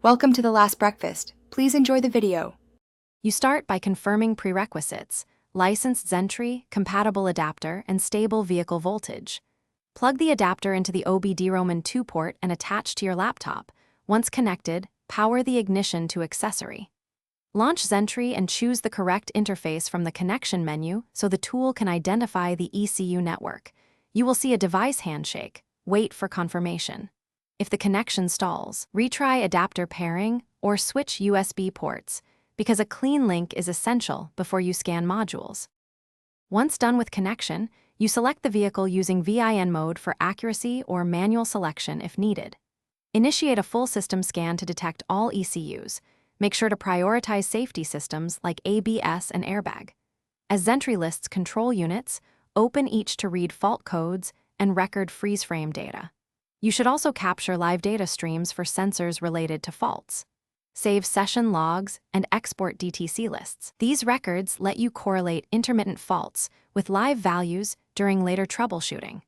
Welcome to the last breakfast. Please enjoy the video. You start by confirming prerequisites: licensed Xentry, compatible adapter, and stable vehicle voltage. Plug the adapter into the OBD-ROMAN 2 port and attach to your laptop. Once connected, power the ignition to accessory. Launch Xentry and choose the correct interface from the connection menu so the tool can identify the ECU network. You will see a device handshake. Wait for confirmation. If the connection stalls, retry adapter pairing or switch USB ports, because a clean link is essential before you scan modules. Once done with connection, you select the vehicle using VIN mode for accuracy or manual selection if needed. Initiate a full system scan to detect all ECUs. Make sure to prioritize safety systems like ABS and airbag. As Xentry lists control units, open each to read fault codes and record freeze frame data. You should also capture live data streams for sensors related to faults. Save session logs and export DTC lists. These records let you correlate intermittent faults with live values during later troubleshooting.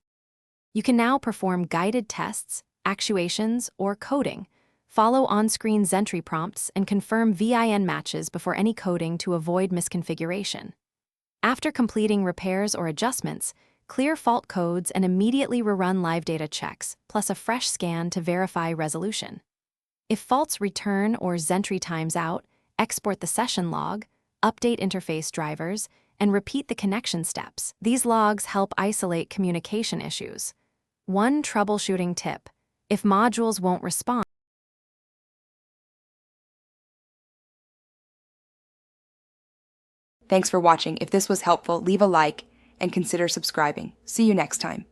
You can now perform guided tests, actuations, or coding. Follow on-screen Xentry prompts and confirm VIN matches before any coding to avoid misconfiguration. After completing repairs or adjustments, clear fault codes and immediately rerun live data checks, plus a fresh scan to verify resolution. If faults return or Xentry times out, export the session log, update interface drivers, and repeat the connection steps. These logs help isolate communication issues. One troubleshooting tip: if modules won't respond, Thanks for watching. If this was helpful, leave a like and consider subscribing. See you next time.